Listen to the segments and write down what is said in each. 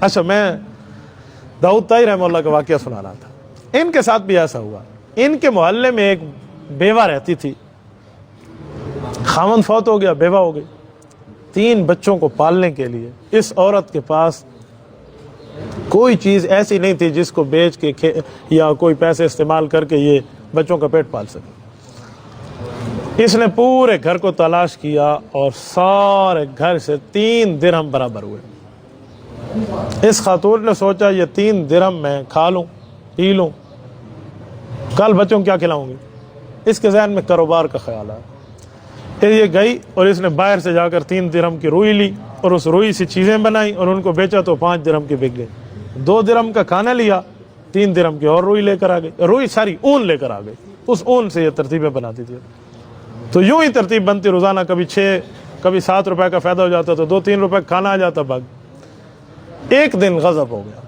اچھا، میں داؤد طائی رحمہ اللہ کا واقعہ سنا رہا تھا، ان کے ساتھ بھی ایسا ہوا۔ ان کے محلے میں ایک بیوہ رہتی تھی، خاوند فوت ہو گیا، بیوہ ہو گئی، 3 بچوں کو پالنے کے لیے اس عورت کے پاس کوئی چیز ایسی نہیں تھی جس کو بیچ کے یا کوئی پیسے استعمال کر کے یہ بچوں کا پیٹ پال سکے۔ اس نے پورے گھر کو تلاش کیا اور سارے گھر سے 3 درہم برابر ہوئے۔ اس خاتون نے سوچا یہ 3 درہم میں کھا لوں پی لوں، کل بچوں کو کیا کھلاؤں گی؟ اس کے ذہن میں کاروبار کا خیال آیا۔ پھر یہ گئی اور اس نے باہر سے جا کر 3 درہم کی روئی لی اور اس روئی سے چیزیں بنائی اور ان کو بیچا تو 5 درہم کی بک گئی۔ 2 درہم کا کھانا لیا، 3 درہم کی اور روئی لے کر آ گئی، روئی ساری اون لے کر آ گئی، اس اون سے یہ ترتیبیں بناتی تھی۔ تو یوں ہی ترتیب بنتی روزانہ، کبھی 6 کبھی 7 روپے کا فائدہ ہو جاتا تو 2-3 روپے کھانا آ جاتا بھاگ۔ ایک دن غضب ہو گیا،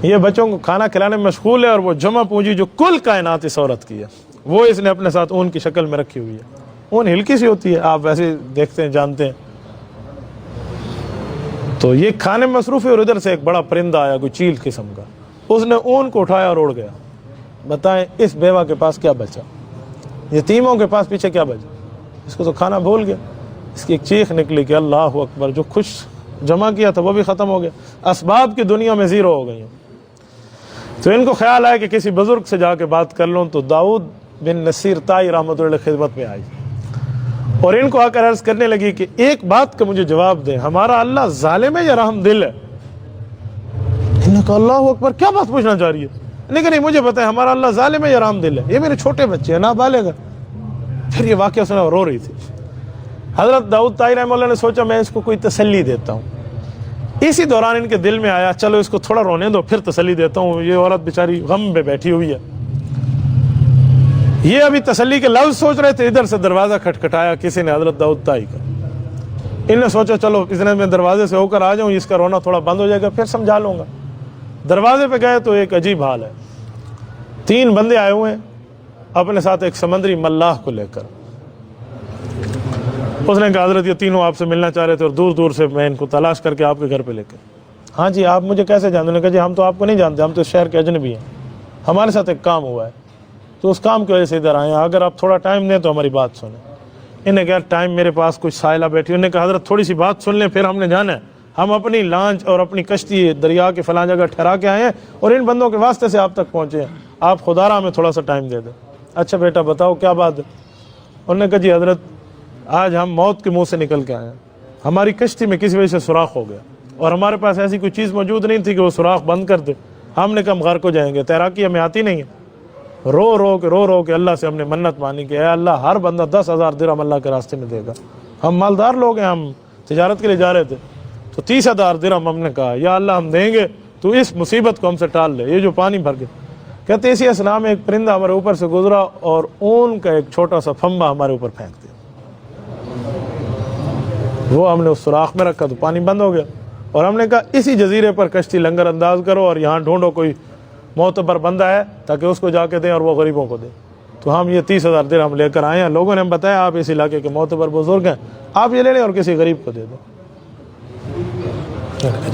یہ بچوں کو کھانا کھلانے میں مشغول ہے اور وہ جمع پونجی جو کل کائنات اس عورت کی ہے وہ اس نے اپنے ساتھ اون کی شکل میں رکھی ہوئی ہے۔ اون ہلکی سی ہوتی ہے، آپ ویسے دیکھتے ہیں جانتے ہیں۔ تو یہ کھانے میں مصروف ہے اور ادھر سے ایک بڑا پرندہ آیا، کوئی چیل قسم کا، اس نے اون کو اٹھایا اور اڑ گیا۔ بتائیں اس بیوہ کے پاس کیا بچا؟ یتیموں کے پاس پیچھے کیا بچا؟ اس کو تو کھانا بھول گیا۔ اس کی ایک چیخ نکلی کہ اللہ اکبر، جو خوش جمع کیا تھا وہ بھی ختم ہو گیا، اسباب کی دنیا میں زیرو ہو گئی ہیں۔ تو ان کو خیال آیا کہ کسی بزرگ سے جا کے بات کر لوں، تو داؤد بن نصیر طائی رحمۃ اللہ خدمت میں آئی اور ان کو آ کر عرض کرنے لگی کہ ایک بات کا مجھے جواب دیں، ہمارا اللہ ظالم ہے یا رحم دل ہے؟ انہوں نے کہا اللہ اکبر، کیا بات پوچھنا چاہ رہی ہے؟ لیکن نہیں، مجھے پتا ہے ہمارا اللہ ظالم ہے یا رحم دل ہے، یہ میرے چھوٹے بچے ہیں، نابالغ۔ پھر یہ واقعہ سنا اور رو رہی تھی۔ حضرت داؤد طائی رحمہ اللہ نے سوچا میں اس کو کوئی تسلی دیتا ہوں۔ اسی دوران ان کے دل میں آیا چلو اس کو تھوڑا رونے دو پھر تسلی دیتا ہوں، یہ عورت بیچاری غم میں بیٹھی ہوئی ہے۔ یہ ابھی تسلی کے لفظ سوچ رہے تھے، ادھر سے دروازہ کھٹکھٹایا کسی نے، حضرت داؤد طائی کا۔ ان نے سوچا چلو اتنے میں دروازے سے ہو کر آ جاؤں، اس کا رونا تھوڑا بند ہو جائے گا، پھر سمجھا لوں گا۔ دروازے پہ گئے تو ایک عجیب حال ہے، 3 بندے آئے ہوئے ہیں اپنے ساتھ ایک سمندری ملاح کو لے کر۔ اس نے کہا حضرت یہ تینوں آپ سے ملنا چاہ رہے تھے اور دور دور سے میں ان کو تلاش کر کے آپ کے گھر پہ لے کے۔ ہاں جی، آپ مجھے کیسے جانتے؟ انہوں نے کہا جی ہم تو آپ کو نہیں جانتے، ہم تو اس شہر کے اجنبی ہیں، ہمارے ساتھ ایک کام ہوا ہے تو اس کام کی وجہ سے ادھر آئے ہیں، اگر آپ تھوڑا ٹائم دیں تو ہماری بات سنیں۔ انہوں نے کہا ٹائم میرے پاس کچھ سائلہ بیٹھی، انہوں نے کہا حضرت تھوڑی سی بات سن لیں پھر ہم نے جانا ہے، ہم اپنی لانچ اور اپنی کشتی دریا کے فلاں جگہ ٹھہرا کے آئے ہیں اور ان بندوں کے واسطے سے آپ تک پہنچے ہیں، آپ خدا را ہمیں تھوڑا سا ٹائم دے دیں۔ اچھا بیٹا بتاؤ کیا بات ہے؟ انہوں نے کہا جی حضرت آج ہم موت کے منہ سے نکل کے آئے ہیں، ہماری کشتی میں کسی وجہ سے سوراخ ہو گیا اور ہمارے پاس ایسی کوئی چیز موجود نہیں تھی کہ وہ سوراخ بند کر دے، ہم نے کہا ہم غرق ہو جائیں گے، تیراکی ہمیں آتی نہیں ہے۔ رو رو کے اللہ سے ہم نے منت مانی کہ اے اللہ ہر بندہ 10,000 درہم اللہ کے راستے میں دے گا، ہم مالدار لوگ ہیں، ہم تجارت کے لیے جا رہے تھے، تو 30,000 درہم ہم نے کہا یا اللہ ہم دیں گے تو اس مصیبت کو ہم سے ٹال لے، یہ جو پانی بھر گیا۔ کہتے اسی اسلام میں ایک پرندہ ہمارے اوپر سے گزرا اور اون کا ایک چھوٹا سا پھمبا ہمارے اوپر پھینک دیا، وہ ہم نے اس سوراخ میں رکھا تو پانی بند ہو گیا، اور ہم نے کہا اسی جزیرے پر کشتی لنگر انداز کرو اور یہاں ڈھونڈو کوئی معتبر بندہ ہے تاکہ اس کو جا کے دیں اور وہ غریبوں کو دے۔ تو ہم یہ 30,000 درہم لے کر آئے ہیں، لوگوں نے ہم بتایا آپ اس علاقے کے معتبر بزرگ ہیں، آپ یہ لے لیں اور کسی غریب کو دے دو۔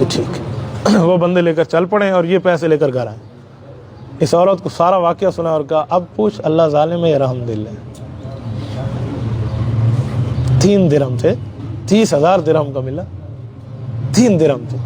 ٹھیک، وہ بندے لے کر چل پڑے اور یہ پیسے لے کر گھر آئے۔ اس عورت کو سارا واقعہ سنا اور کہا اب پوچھ اللہ ظالم ہے یا رحم دل ہے؟ 3 درہم تھے، 30,000 درہم کا ملا، 3 درہم تھے۔